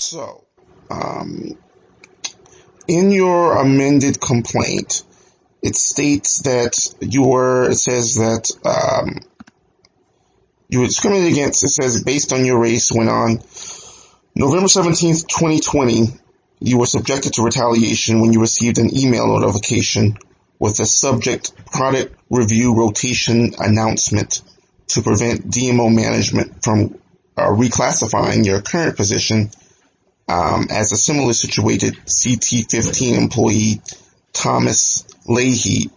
So, in your amended complaint, it states that it says that you were discriminated against. It says based on your race when on November 17th, 2020, you were subjected to retaliation when you received an email notification with the subject product review rotation announcement to prevent DMO management from reclassifying your current position as a similarly situated CT15 employee Thomas Leahy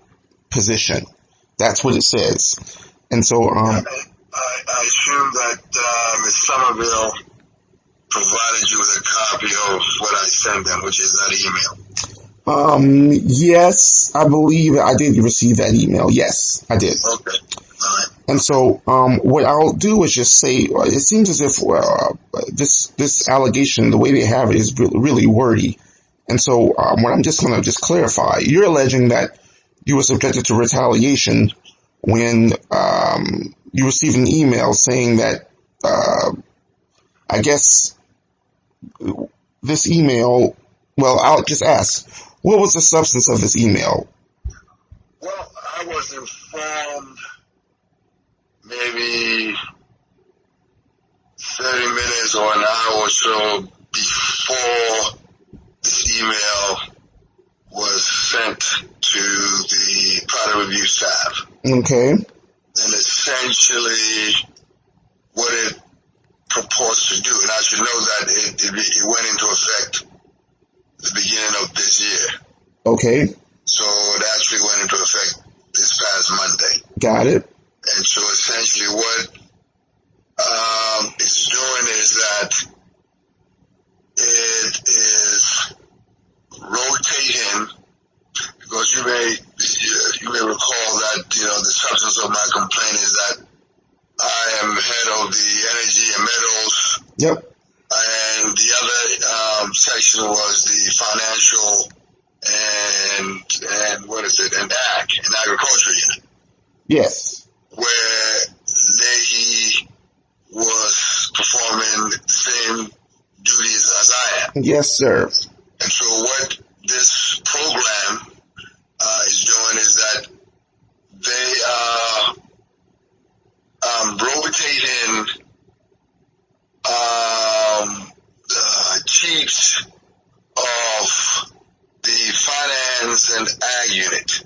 position. That's what it says. And so I assume that Ms. Somerville provided you with a copy of what I sent them, which is that email. Yes, I believe I did receive that email. Yes, I did. Okay. All right. And so, what I'll do is just say, it seems as if this allegation, the way they have it, is really wordy. And so, what I'm just going to clarify, you're alleging that you were subjected to retaliation when you received an email saying that, I guess, this email. Well, I'll just ask, what was the substance of this email? Well, I was informed maybe 30 minutes or an hour or so before this email was sent to the product review staff. Okay. And essentially what it purports to do, and I should know that it went into effect the beginning of this year. Okay. So it actually went into effect this past Monday. Got it. And so essentially what it's doing is that it is rotating, because you may recall that, the substance of my complaint is that I am head of the energy and metals. Yep. And the other section was the financial and what is it, and agriculture unit. Yes. Where Leahy was performing the same duties as I am. Yes, sir. And so what this program is doing is that they are rotating chiefs of the finance and ag unit.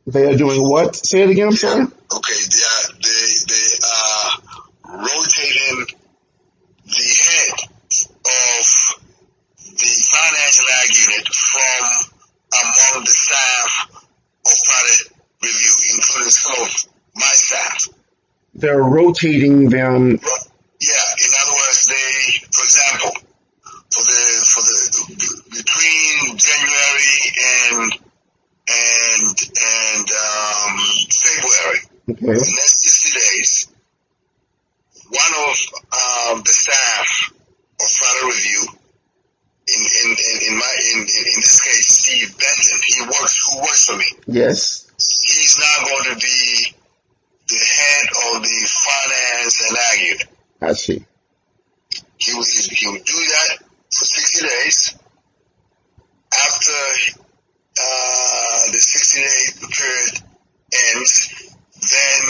They are doing what? Say it again, I'm sorry. Okay, they are rotating the head of the finance and ag unit from among the staff of product review, including some of my staff. They're rotating them. Yeah, in other words, they, for example, for the between January and February, Okay. the next 60 days, one of the staff of product review, in this case, Steve Benton, who works for me. Yes. He's now going to be the head of the finance and ag unit. I see. He would do that for 60 days. After the 60-day period ends, then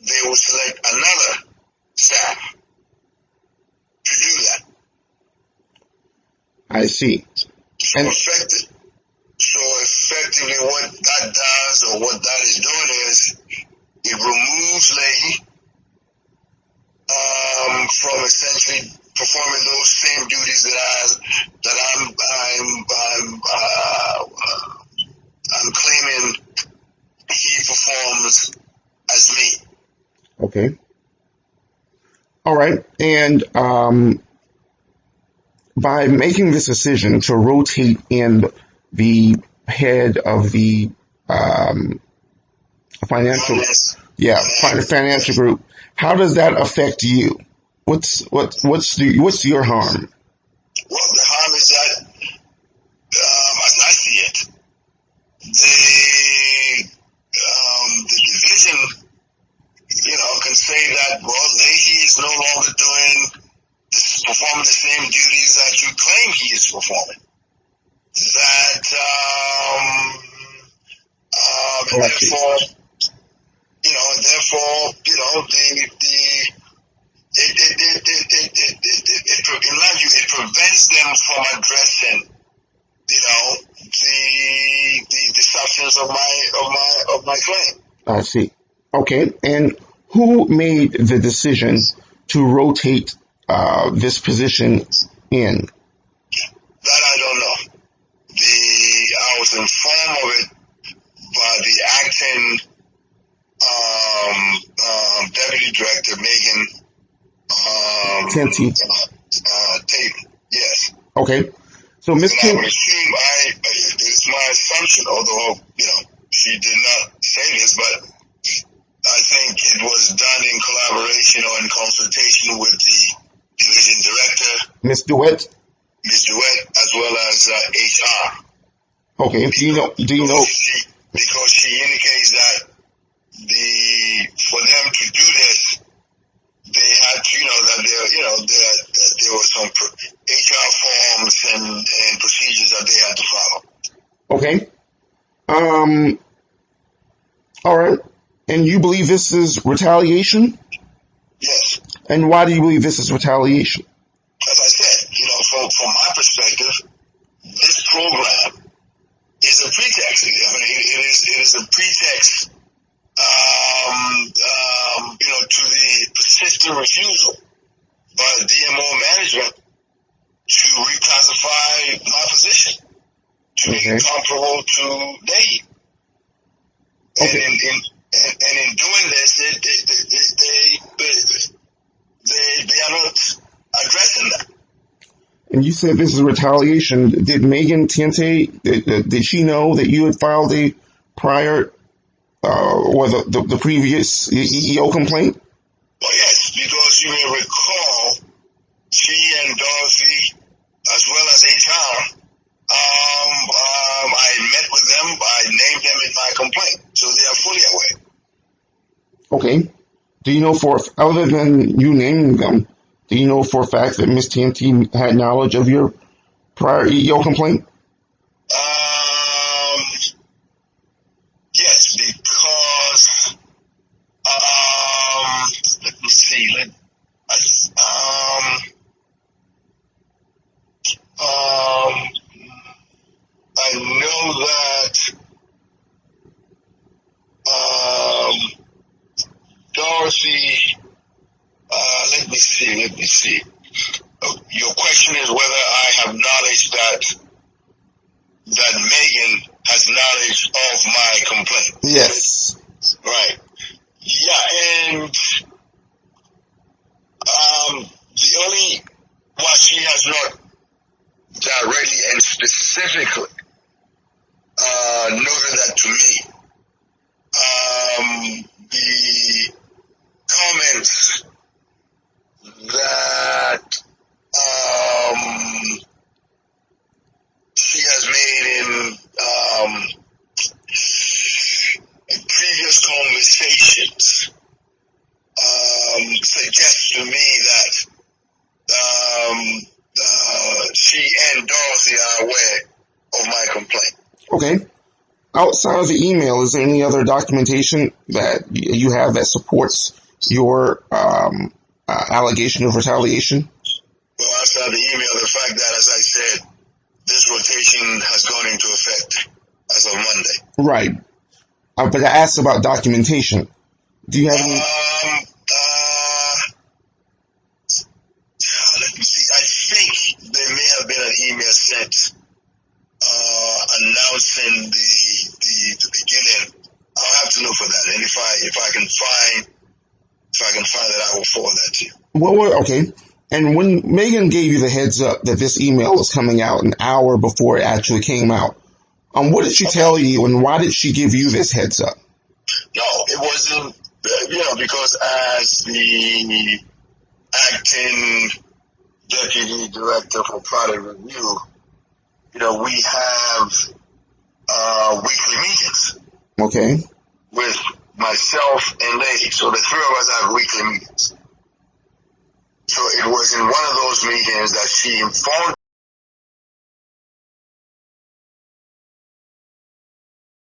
they will select another staff to do that. I see. So effectively what that does, or what that is doing, is it removes Leahy from essentially performing those same duties that I'm claiming he performs as me. Okay. All right. And by making this decision to rotate in the head of the financial group, how does that affect you? What's your harm? Well, the harm is that, as I see it, the division, can say that, well, Leahy is no longer doing this performing the same duties that you claim he is performing. That, therefore, in my view, it prevents them from addressing, the substance of my claim. I see. Okay, and who made the decision to rotate this position in? That I don't know. I was informed of it by the acting deputy director, Megan Tienty. Tatum. Yes. Okay, so Ms. And I would assume it's my assumption, although she did not say this, but I think it was done in collaboration or in consultation with the division director, Ms. DeWitt, as well as HR. Okay, do you know? Because she indicates that for them to do this, they had to, that there were some HR forms and procedures that they had to follow. Okay. All right. And you believe this is retaliation? Yes. And why do you believe this is retaliation? As I said, from my perspective, this program is a pretext. It is a pretext, to the persistent refusal by the DMO management to reclassify my position to be comparable to Dave. And in doing this, they are not addressing that. And you said this is retaliation. Did Megan Tienty, did she know that you had filed a prior or the previous EEO complaint? Well, yes, because you may recall, she and Dorothy, as well as HR, I met with them, I named them in my complaint, so they are fully aware. Okay. Do you know other than you naming them, do you know for a fact that Ms. Tienty had knowledge of your prior EEO complaint? Yes, because let me see. I know that Dorothy. Let me see. Your question is whether I have knowledge that Megan has knowledge of my complaint. Yes. Right. Yeah, and the only she has not directly and specifically noted that to me. The comments that she has made in previous conversations suggests to me that she and Dorothy are aware of my complaint. Okay. Outside of the email, is there any other documentation that you have that supports your allegation of retaliation? Well, outside the email, the fact that, as I said, this rotation has gone into effect as of Monday. Right. But I asked about documentation. Do you have any? Let me see. I think there may have been an email sent announcing the beginning. I'll have to look for that, and if I can find it, I will forward that to you. Well, okay. And when Megan gave you the heads up that this email was coming out an hour before it actually came out, what did she tell you, and why did she give you this heads up? No, it wasn't. Because as the acting deputy director for product review, we have weekly meetings. Okay. With myself and Lady. So the three of us have weekly meetings. So it was in one of those meetings that she informed